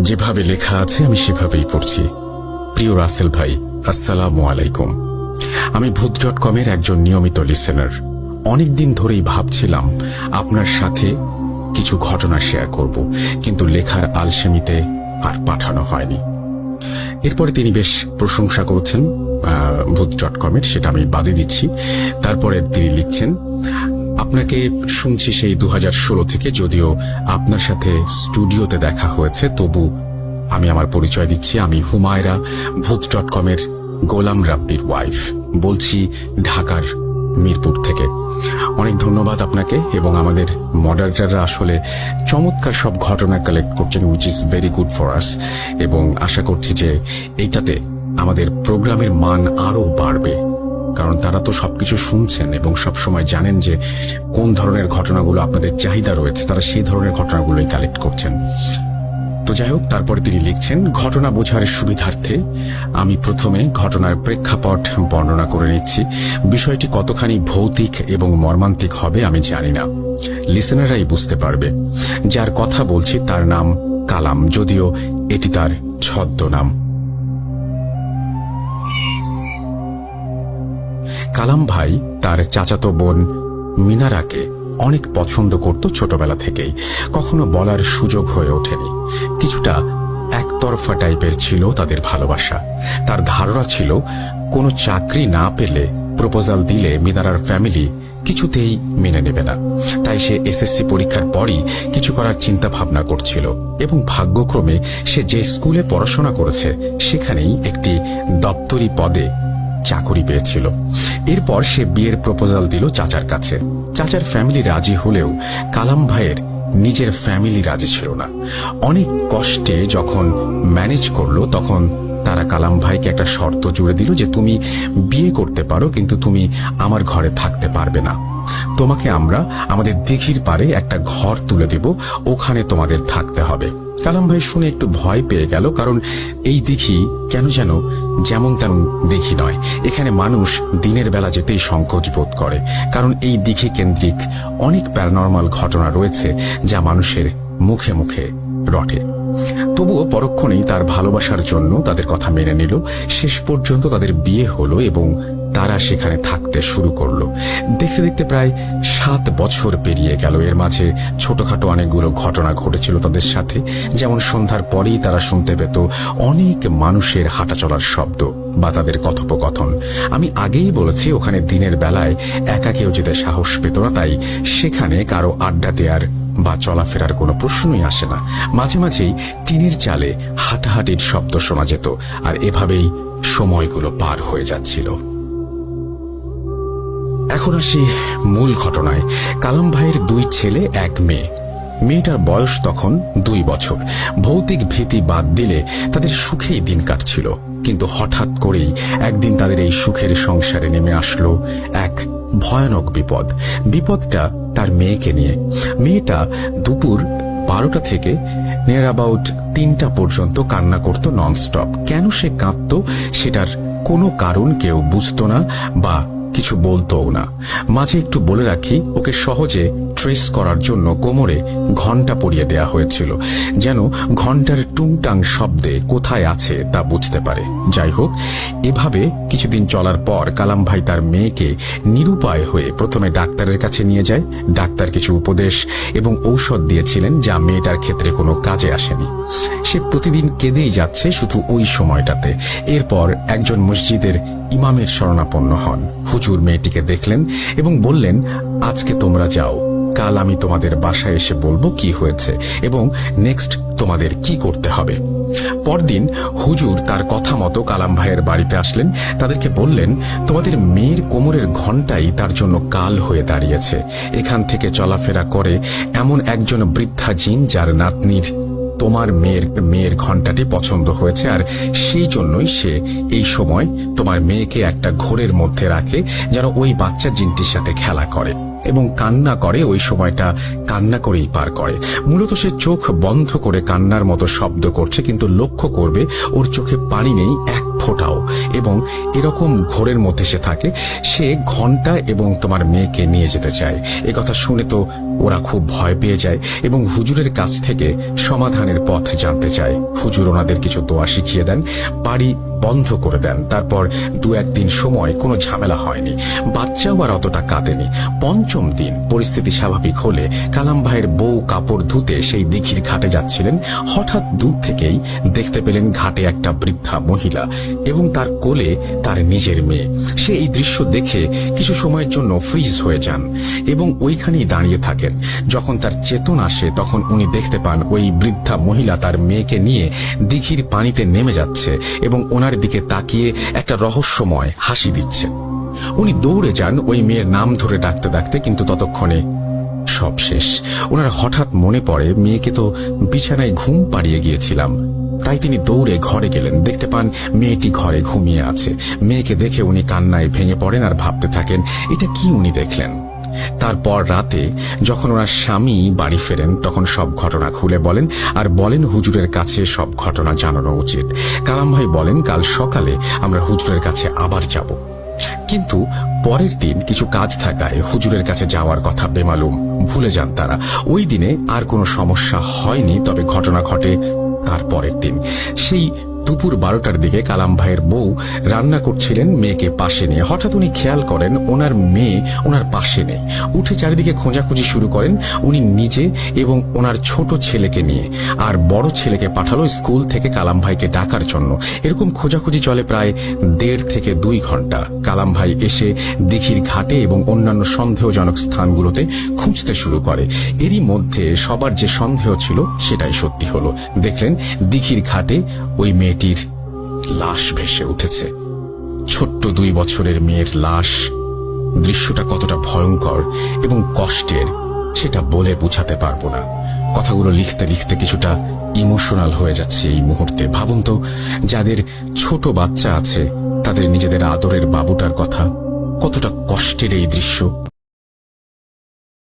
যেভাবে লেখা আছে আমি সেভাবেই পড়ছি। প্রিয় রাসেল ভাই, আসসালামু আলাইকুম। আমি ভূত.কমের একজন নিয়মিত লিসেনার। অনেকদিন ধরেই ভাবছিলাম আপনার সাথে কিছু ঘটনা শেয়ার করব, কিন্তু লেখার আলসেমিতে আর পাঠানো হয়নি। এরপরে তিনি বেশ প্রশংসা করেছেন ভূত.কমের, সেটা আমি বাদে দিচ্ছি। তারপরে তিনি লিখছেন, আপনাকে শুনছি সেই 2016 থেকে, যদিও আপনার সাথে স্টুডিওতে দেখা হয়েছে, তবু আমি আমার পরিচয় দিচ্ছি। আমি হুমায়রা, ভূত.কমের গোলাম রাব্বির ওয়াইফ, বলছি ঢাকার মিরপুর থেকে। অনেক ধন্যবাদ আপনাকে, এবং আমাদের মডারেটররা আসলে চমৎকার সব ঘটনা কালেক্ট করছেন, which is very good for us, এবং আশা করছি যে এইটাতে আমাদের প্রোগ্রামের মান আরো বাড়বে, কারণ তারা তো সবকিছু শুনছেন এবং সবসময় জানেন যে কোন ধরনের ঘটনাগুলো আপনাদের চাহিদা রয়েছে, তারা সেই ধরনের ঘটনাগুলোই কালেক্ট করছেন। তো যাই হোক, তারপরে তিনি লিখছেন, ঘটনা বোঝার সুবিধার্থে আমি প্রথমে ঘটনার প্রেক্ষাপট বর্ণনা করে নিচ্ছি। বিষয়টি কতখানি ভৌতিক এবং মর্মান্তিক হবে আমি জানি না, লিসেনাররাই বুঝতে পারবে। যার কথা বলছি তার নাম কালাম, যদিও এটি তার ছদ্মনাম। কালাম ভাই তার চাচাতো বোন মিনারাকে অনেক পছন্দ করত ছোটবেলা থেকেই, কখনো বলার সুযোগ হয়ে ওঠেনি। কিছুটা একতরফা টাইপের ছিল তাদের ভালোবাসা। তার ধারণা ছিল কোনো চাকরি না পেলে প্রপোজাল দিলে মিনারার ফ্যামিলি কিছুতেই মেনে নেবে না, তাই সে এসএসসি পরীক্ষার পরই কিছু করার চিন্তা ভাবনা করছিল, এবং ভাগ্যক্রমে সে যে স্কুলে পড়াশোনা করেছে সেখানেই একটি দপ্তরি পদে চাকরি পেয়েছিল। এরপর সে বিয়ের প্রপোজাল দিল চাচার কাছে। চাচার ফ্যামিলি রাজি হলেও কালাম ভাইয়ের নিজের ফ্যামিলি রাজি ছিল না। অনেক কষ্টে যখন ম্যানেজ করলো, তখন তারা কালাম ভাইকে একটা শর্ত জুড়ে দিল যে তুমি বিয়ে করতে পারো, কিন্তু তুমি আমার ঘরে থাকতে পারবে না। তোমাকে আমরা আমাদের দিঘির পাড়ে একটা ঘর তুলে দেব, ওখানে তোমাদের থাকতে হবে। কালাম ভাই শুনে একটু ভয় পেয়ে গেল, কারণ এই দিঘি কেন যেন যেমন তেমন দিঘি নয়। এখানে মানুষ দিনের বেলা যেতেই সংকোচ বোধ করে, কারণ এই দিঘি কেন্দ্রিক অনেক প্যারানরমাল ঘটনা রয়েছে যা মানুষের মুখে মুখে রটে। তবুও পরক্ষণেই তার ভালোবাসার জন্য তাদের কথা মেনে নিল। শেষ পর্যন্ত তাদের বিয়ে হলো এবং তারা সেখানে থাকতে শুরু করলো। দেখতে দেখতে প্রায় 7 বছর পেরিয়ে গেল। এর মাঝে ছোটখাটো অনেকগুলো ঘটনা ঘটেছিল তাদের সাথে, যেমন সন্ধ্যার পরেই তারা শুনতে পেত অনেক মানুষের হাঁটা চলার শব্দ বা তাদের কথোপকথন। আমি আগেই বলেছি ওখানে দিনের বেলায় একা কেউ যেতে সাহস পেত না, তাই সেখানে কারো আড্ডা দেওয়ার বা চলাফেরার কোনো প্রশ্নই আসে না। মাঝে মাঝেই টিনের চালে হাঁটাহাঁটির শব্দ শোনা যেত, আর এভাবেই সময়গুলো পার হয়ে যাচ্ছিল। এখন আসি মূল ঘটনায়। কালাম ভাইয়ের 2 ছেলে 1 মেয়ে। মেয়েটার বয়স তখন 2 বছর। ভৌতিক ভীতি বাদ দিলে তাদের সুখেই দিন কাটছিল, কিন্তু হঠাৎ করেই একদিন তাদের এই সুখের সংসারে নেমে আসলো এক ভয়ানক বিপদ। বিপদটা তার মেয়েকে নিয়ে। মেয়েটা দুপুর 12টা থেকে নিয়ার অ্যাবাউট 3টা পর্যন্ত কান্না করত ননস্টপ। কেন সে কাঁদত সেটার কোনো কারণ কেউ বুঝতো না বা কিছু বলতোও না। মাঝে একটু বলে রাখি, ওকে সহজে ট্রেস করার জন্য কোমরে ঘন্টা পরিয়ে দেয়া হয়েছিল, যেন ঘন্টার টুংটাং শব্দে কোথায় আছে তা বুঝতে পারে। যাই হোক, এভাবে কিছুদিন চলার পর কালাম ভাই তার মেয়েকে নিরুপায় হয়ে প্রথমে ডাক্তারের কাছে নিয়ে যায়। ডাক্তার কিছু উপদেশ এবং ঔষধ দিয়েছিলেন যা মেয়েটার ক্ষেত্রে কোনো কাজে আসেনি। সে প্রতিদিন কেঁদেই যাচ্ছে শুধু ওই সময়টাতে। এরপর একজন মসজিদের ইমামের শরণাপন্ন হন। হুজুর মেয়েটিকে দেখলেন এবং বললেন, আজকে তোমরা যাও, কাল আমি তোমাদের বাসায় এসে বলবো কি হয়েছে এবং নেক্সট তোমাদের কি করতে হবে। পরদিন হুজুর তার কথা মতো কালাম ভাইয়ের বাড়িতে আসলেন। তাদেরকে বললেন, তোমাদের মেয়ের কোমরের ঘণ্টাই তার জন্য কাল হয়ে দাঁড়িয়েছে। এখান থেকে চলাফেরা করে এমন একজন বৃদ্ধা জিন যার নাতনির তোমার মেয়ের ঘণ্টাটি পছন্দ হয়েছে, আর সেই জন্যই সে এই সময় তোমার মেয়েকে একটা ঘোরের মধ্যে রাখে যেন ওই বাচ্চা জিনটির সাথে খেলা করে এবং কান্না করে। ওই সময়টা কান্না করেই পার করে। মূলত সে চোখ বন্ধ করে কান্নার মতো শব্দ করছে, কিন্তু লক্ষ্য করবে ওর চোখে পানি নেই এক ফোঁটাও, এবং এরকম ঘোরের মধ্যে সে থাকে। সে ঘন্টা এবং তোমার মেয়েকে নিয়ে যেতে চায়। একথা শুনে তো ওরা খুব ভয় পেয়ে যায় এবং হুজুরের কাছ থেকে সমাধানের পথ জানতে চায়। হুজুর ওনাদের কিছু দোয়া শিখিয়ে দেন, বাড়ি বন্ধ করে দেন। তারপর 2-1 দিন সময় কোনো ঝামেলা হয়নি, বাচ্চাও আর অতটা কাঁদেনি। 5ম দিন পরিস্থিতি স্বাভাবিক হলে কালাম ভাইয়ের বউ কাপড় ধুতে সেই দিঘির ঘাটে যাচ্ছিলেন। হঠাৎ দূর থেকেই দেখতে পেলেন ঘাটে একটা বৃদ্ধা মহিলা এবং তার কোলে তার নিজের মেয়ে। সে এই দৃশ্য দেখে কিছু সময়ের জন্য ফ্রিজ হয়ে যান এবং ওইখানেই দাঁড়িয়ে থাকেন। যখন তার চেতন আসে তখন উনি দেখতে পান ওই বৃদ্ধা মহিলা তার মেয়েকে নিয়ে দিঘির পানিতে নেমে যাচ্ছে এবং ওনার দিকে তাকিয়ে একটা রহস্যময় হাসি দিচ্ছে। উনি দৌড়ে যান ওই মেয়ের নাম ধরে ডাকতে ডাকতে, কিন্তু ততক্ষণে সব শেষ। ওনার হঠাৎ মনে পড়ে মেয়েকে তো বিছানায় ঘুম পাড়িয়ে গিয়েছিলাম। তাই তিনি দৌড়ে ঘরে গেলেন, দেখতে পান মেয়েটি ঘরে ঘুমিয়ে আছে। মেয়েকে দেখে উনি কান্নায় ভেঙে পড়েন আর ভাবতে থাকেন এটা কি উনি দেখলেন। তারপর রাতে যখন ওনার স্বামী বাড়ি ফেরেন তখন সব ঘটনা খুলে বলেন আর বলেন হুজুরের কাছে সব ঘটনা জানানো উচিত। কালাম ভাই বলেন কাল সকালে আমরা হুজুরের কাছে আবার যাব, কিন্তু পরের দিন কিছু কাজ থাকায় হুজুরের কাছে যাওয়ার কথা বেমালুম ভুলে যান তারা। ওই দিনে আর কোনো সমস্যা হয়নি, তবে ঘটনা ঘটে তার পরের দিন। সেই দুপুর 12টার দিকে কালাম ভাইয়ের বউ রান্না করছিলেন মেয়েকে পাশে নিয়ে। হঠাৎ উনি খেয়াল করেন ওনার মেয়ে ওনার পাশে নেই। উঠে চারিদিকে খোঁজাখুঁজি শুরু করেন উনি নিজে এবং ওনার ছোট ছেলেকে নিয়ে, আর বড় ছেলেকে পাঠালো স্কুল থেকে কালাম ভাইকে ডাকার জন্য। এরকম খোঁজাখুঁজি চলে প্রায় 1.5 থেকে 2 ঘন্টা। কালাম ভাই এসে দিঘির ঘাটে এবং অন্যান্য সন্দেহজনক স্থানগুলোতে খুঁজতে শুরু করে। এরই মধ্যে সবার যে সন্দেহ ছিল সেটাই সত্যি হলো। দেখলেন দিঘির ঘাটে ওই মেয়েটির লাশ ভেসে উঠেছে, ছোট্ট 2 বছরের মেয়ের লাশ। দৃশ্যটা কতটা ভয়ঙ্কর এবং কষ্টের সেটা বলে বোঝাতে পারবো না। কথাগুলো লিখতে লিখতে কিছুটা ইমোশনাল হয়ে যাচ্ছে এই মুহূর্তে। ভাবুন তো, যাদের ছোট বাচ্চা আছে তাদের নিজেদের আদরের বাবুটার কথা, কতটা কষ্টের এই দৃশ্য।